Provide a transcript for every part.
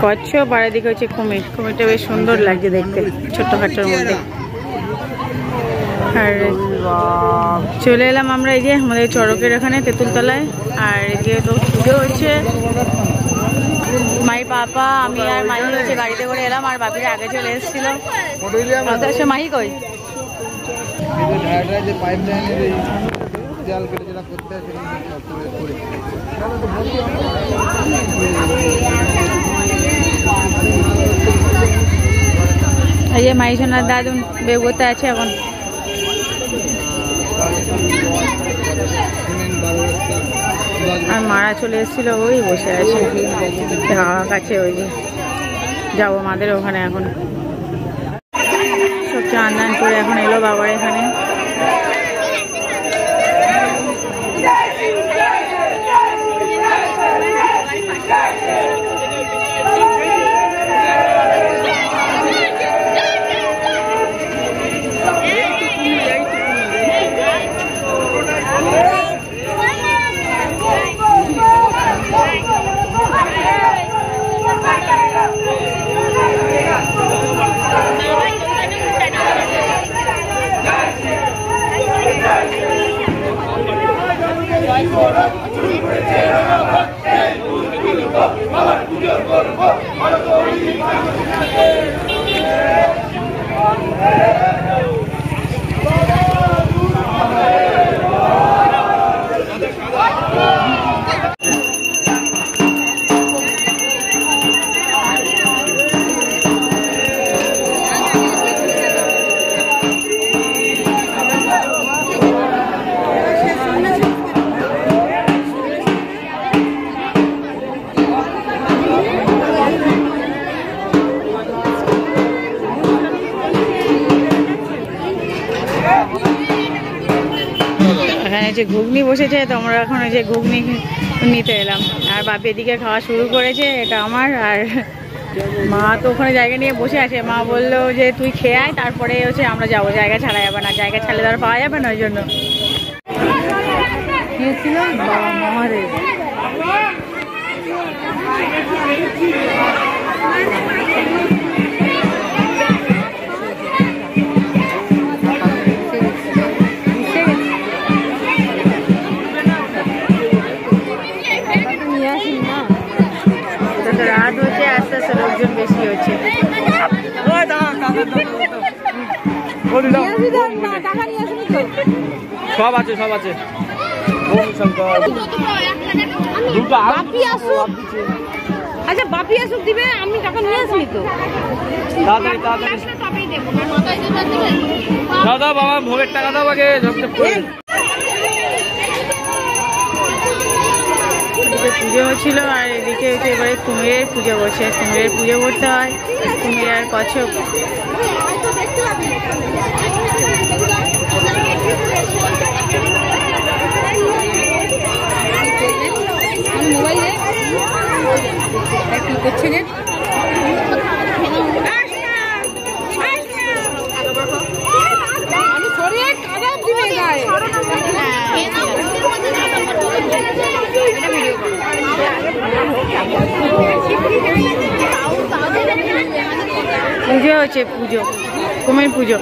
কচ্ছপ আর এদিকে হচ্ছে কুমির। কুমিরটা বেশ সুন্দর লাগছে দেখতে, ছোট্ট খাট্টোর মধ্যে। আর চলে এলাম আমরা এই যে আমাদের চড়কের এখানে তেঁতুলতলায়। আর এদিকে তো পুজো হচ্ছে। মাই পাপা আমি আর মাহি হচ্ছে গাড়িতে করে এলাম, আর বাপির আগে চলে এসেছিল। মাহি কই? এই যে মাই সোনার দাদু বেগোতে আছে এখন। আর মারা চলে এসেছিল, ওই বসে আছে কাছে। ওই যে যাবো মাদের ওখানে এখন। সব চান দান করে এখন এলো বাবার এখানে। যে ঘুগনি বসেছে, তো আমরা এখন ওই যে ঘুগনি নিতে এলাম। আর বাপি এদিকে খাওয়া শুরু করেছে, এটা আমার। আর মা তো ওখানে জায়গা নিয়ে বসে আছে। মা বললো যে তুই খেয়ে আয়, তারপরে হচ্ছে আমরা যাবো, জায়গা ছাড়া যাবে না, জায়গা ছাড়লে তার পাওয়া যাবে না। ওই জন্য ছিল মহাদেব। রাত হচ্ছে, আস্তে আস্তে লোকজন বেশি হচ্ছে। সব আছে, সব আছে। আচ্ছা বাপি আসুক দিবে, আমি টাকা নিয়ে আসিনি তো। দাদা বাবা ভোগের টাকা দাও আগে। পুজো হচ্ছিল, আর এদিকে হচ্ছে এবারে কুমিরের পুজো বসে। কুমিরের পুজো করতে হয়, কুমির আর কচ্ছপ। মোবাইলে কি করছে যে পুজো হচ্ছে, পুজো কুমির পুজো।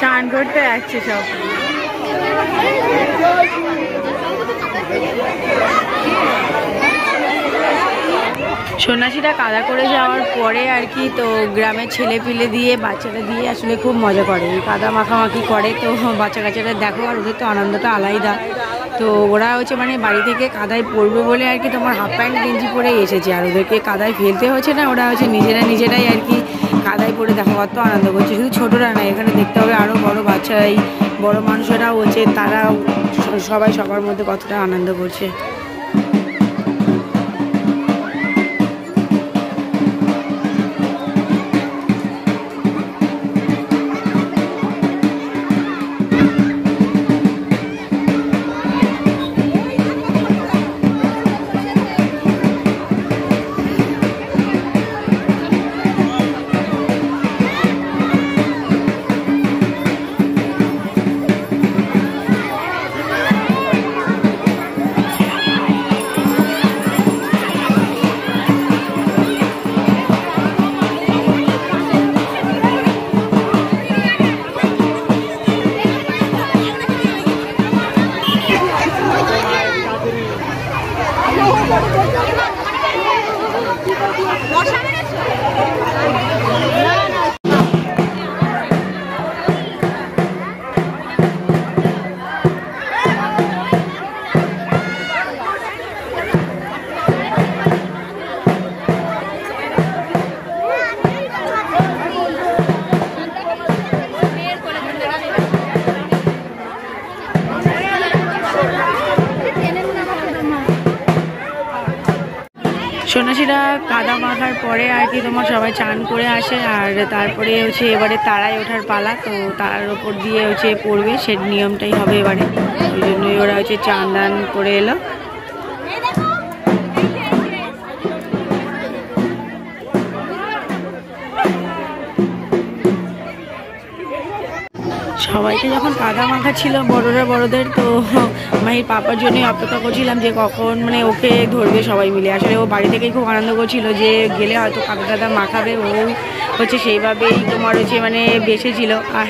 চান করতে যাচ্ছে সব। সন্ন্যাসীরা কাদা করে যাওয়ার পরে আর কি তো গ্রামের ছেলে পিলে দিয়ে বাচ্চারা দিয়ে আসলে খুব মজা করে, কাদা মাখামাখি করে। তো বাচ্চা কাচ্চারা দেখো, আর ওদের তো আনন্দটা আলাদা। তো ওরা হচ্ছে মানে বাড়ি থেকে কাদায় পড়বে বলে আর কি তোমার হাফ প্যান্ট গেঞ্জি পরে এসেছে, আর ওদেরকে কাদায় ফেলতে হচ্ছে না। ওরা হচ্ছে নিজেরাই আর কি কাদায় পড়ে দেখো কত আনন্দ করছে। শুধু ছোটরা না, এখানে দেখতে হবে আরও বড় বাচ্চারাই, বড় মানুষেরাও হচ্ছে, তারা সবাই সবার মধ্যে কতটা আনন্দ করছে। সন্ন্যাসীরা কাদা মাখার পরে আর কি তোমার সবাই চান করে আসে, আর তারপরে হচ্ছে এবারে তারায় ওঠার পালা। তো তারার ওপর দিয়ে হচ্ছে পড়বে, সে নিয়মটাই হবে এবারে। ওই জন্যই ওরা হচ্ছে চান দান করে এলো। সবাইকে যখন কাদা মাখা ছিল বড়রা বড়দের, তো মাহির পাপার জন্য অপেক্ষা করছিলাম যে কখন মানে ওকে ধরবে সবাই মিলে। আসলে ও বাড়ি থেকেই খুব আনন্দ করছিল যে গেলে হয়তো কাদা টাদা মাখাবে, ও হচ্ছে সেইভাবেই তোমার হচ্ছে মানে বেসেছিল। আর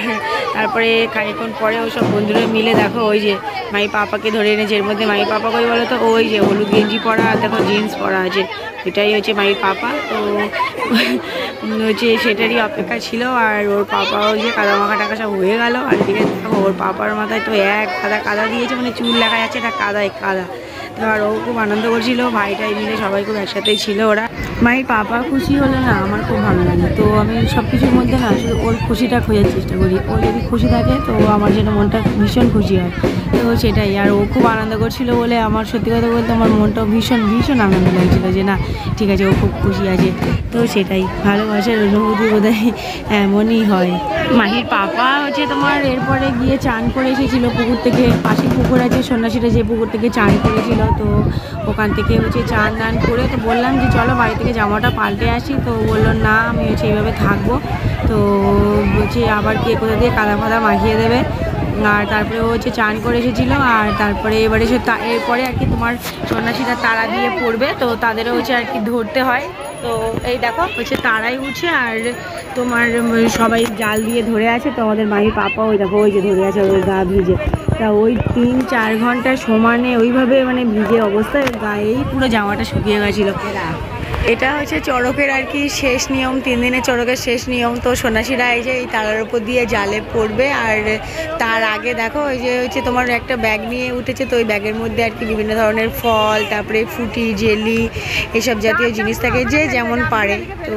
তারপরে খানিকক্ষণ পরে ও সব বন্ধুরা মিলে দেখো ওই যে মাহি পাপাকে ধরে এনেছে। এর মধ্যে মাহি পাপা কই বলো তো, ওই যে হলুদ গেঞ্জি পরা আর দেখো জিন্স পরা আছে, এটাই হচ্ছে মাহির পাপা। তো হচ্ছে সেটারই অপেক্ষা ছিল। আর ওর পাপাও যে কাদা মাখা টাকা সব হয়ে গেল। আর এদিকে দেখো ওর পাপার মাথায় তো এক কাদা দিয়েছে, মানে চুল দেখা যাচ্ছে এটা কাদা। তো আর ও খুব আনন্দ করছিল, ভাইটাই মিলে সবাই খুব একসাথেই ছিল ওরা। মায়ের পাপা খুশি হলে না আমার খুব ভালো লাগে। তো আমি সব কিছুর মধ্যে না শুধু ওর খুশিটা খোঁজার চেষ্টা করি। ও যদি খুশি থাকে তো আমার যেন মনটা ভীষণ খুশি হয়। তো সেটাই, আর ও খুব আনন্দ করছিল বলে আমার সত্যি কথা বলতে আমার মনটাও ভীষণ আনন্দ লাগছিলো যে না ঠিক আছে, ও খুব খুশি আছে। তো সেটাই, ভালোবাসার অনুভূতি বোধহয় এমনই হয়। মাহির পাপা হচ্ছে তোমার এরপরে গিয়ে চান করে এসেছিলো পুকুর থেকে। পাশে পুকুর আছে, সন্ন্যাসীরা যে পুকুর থেকে চান করেছিল, তো ওখান থেকে হচ্ছে চান দান করে তো বললাম যে চলো বাড়ি থেকে জামাটা পাল্টে আসি। তো বললো না আমি হচ্ছে এইভাবে থাকবো। তো বলছে আবার কে কোথা দিয়ে কাদা ফাদা মাখিয়ে দেবে। আর তারপরে ও হচ্ছে চান করে এসেছিলো। আর তারপরে এবারে এরপরে আর কি তোমার সন্ন্যাসীরা তারা দিয়ে পড়বে, তো তাদেরও হচ্ছে আর কি ধরতে হয়। তো এই দেখো হচ্ছে তারাই উঠছে আর তোমার সবাই জাল দিয়ে ধরে আছে। তো আমাদের মাহির পাপা ওই দেখো ওই যে ধরে আছে, ওই গা ভিজে। তা ওই 3-4 ঘন্টা সমানে ওইভাবে মানে ভিজে অবস্থায় গায়েই পুরো জামাটা শুকিয়ে গেছিলো। এটা হচ্ছে চড়কের আর কি শেষ নিয়ম, 3 দিনের চড়কের শেষ নিয়ম। তো সন্ন্যাসীরা এই যে এই তারার উপর দিয়ে জালে পড়বে। আর তার আগে দেখো ওই যে হচ্ছে তোমার একটা ব্যাগ নিয়ে উঠেছে। তো ওই ব্যাগের মধ্যে আর কি বিভিন্ন ধরনের ফল, তারপরে ফুটি, জেলি, এসব জাতীয় জিনিস থাকে যে যেমন পারে। তো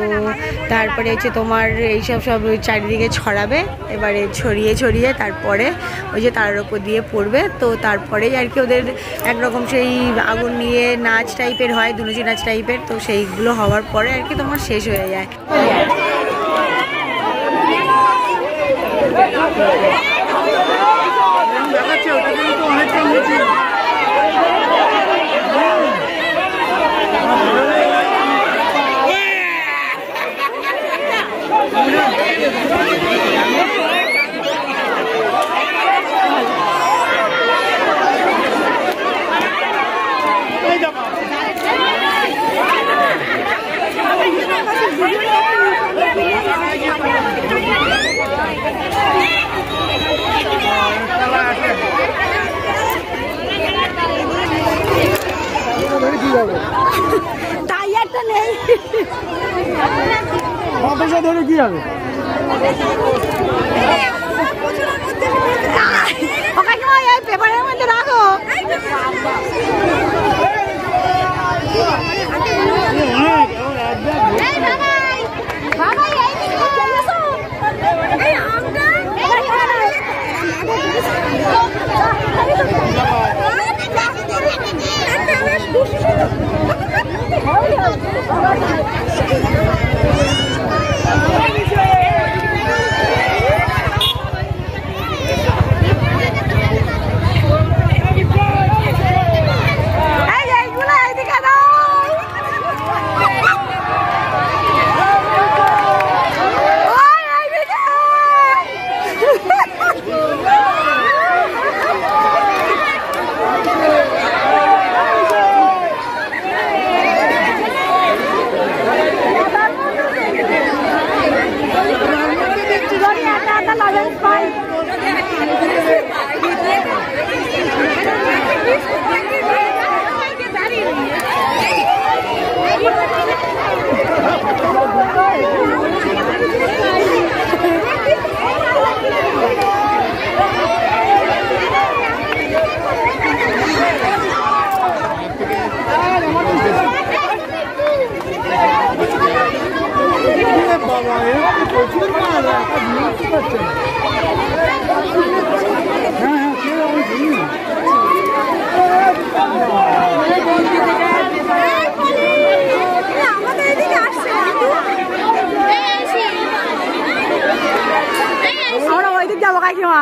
তারপরে হচ্ছে তোমার এইসব সব চারিদিকে ছড়াবে। এবারে ছড়িয়ে তারপরে ওই যে তারার উপর দিয়ে পড়বে। তো তারপরেই আর কি ওদের একরকম সেই আগুন নিয়ে নাচ টাইপের হয়, দুলুচি নাচ টাইপের। তো সেইগুলো হওয়ার পরে আর কি তোমার শেষ হয়ে যায়। টায়ারটা নেই, ধরে কি হবে? পেপারের মধ্যে রাখো। আমরা ওই দিক যাবো কাকিমা।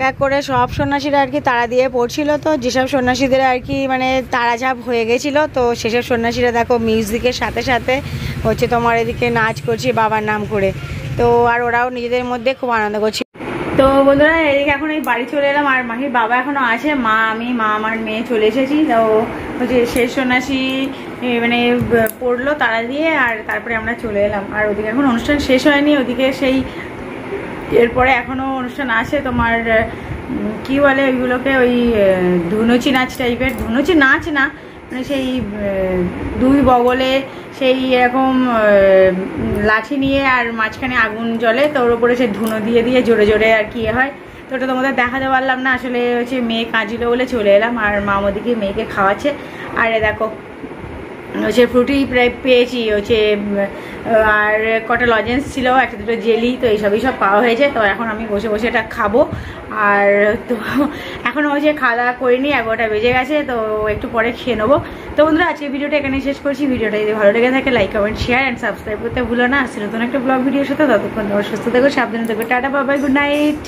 এক করে সব সন্ন্যাসীরা আর কি তাড়া দিয়ে পড়ছিল, তো যেসব সন্ন্যাসীদের আর কি মানে তাড়াঝাপ হয়ে গেছিলো, তো সেসব সন্ন্যাসীরা দেখো মিউজিকের সাথে সাথে হচ্ছে তোমার এদিকে নাচ করছে বাবার নাম করে। তো আর ওরাও নিজেদের মধ্যে খুব আনন্দ করছে। তো বন্ধুরা এদিকে এখন এই বাড়ি চলে এলাম, আর মাহির বাবা এখনো আছে, মা আমি মা আমার মেয়ে চলে এসেছি। তো হচ্ছে শেষ সন্ন্যাসী মানে পড়লো তাড়া দিয়ে, আর তারপরে আমরা চলে এলাম। আর ওদিকে এখন অনুষ্ঠান শেষ হয়নি, ওদিকে সেই এরপরে এখনো অনুষ্ঠান আছে তোমার কি বলে ওইগুলোকে, ওই ধুনুচি নাচ টাইপের, ধুনুচি নাচ না মানে সেই দুই বগলে সেই এরকম লাঠি নিয়ে আর মাঝখানে আগুন জ্বলে, তো ওর উপরে সেই ধুনো দিয়ে দিয়ে জোরে জোরে আর কি হয়। তো ওটা তোমাদের দেখাতে পারলাম না, আসলে হচ্ছে মেয়ে কাঁদছিল বলে চলে এলাম। আর মা ওদিকে মেয়েকে খাওয়াচ্ছে। আর দেখো হচ্ছে ফ্রুটি প্রায় পেয়েছি হচ্ছে, আর কটা লজেন্স ছিল, একটা দুটো জেলি, তো এইসবই সব পাওয়া হয়েছে। তো এখন আমি বসে বসে এটা খাবো। আর তো এখনও হচ্ছে খাওয়া দাওয়া করিনি, 11টা বেজে গেছে, তো একটু পরে খেয়ে নেবো। তো বন্ধুরা আজকে ভিডিওটা এখানে শেষ করছি। ভিডিওটা যদি ভালো লেগে থাকে like comment share and subscribe করতে ভুলো না। আসলে নতুন একটা ব্লগ ভিডিওর সাথে, ততক্ষণ সুস্থ থেকো, সাবধানে থেকো, tata bye bye, good night.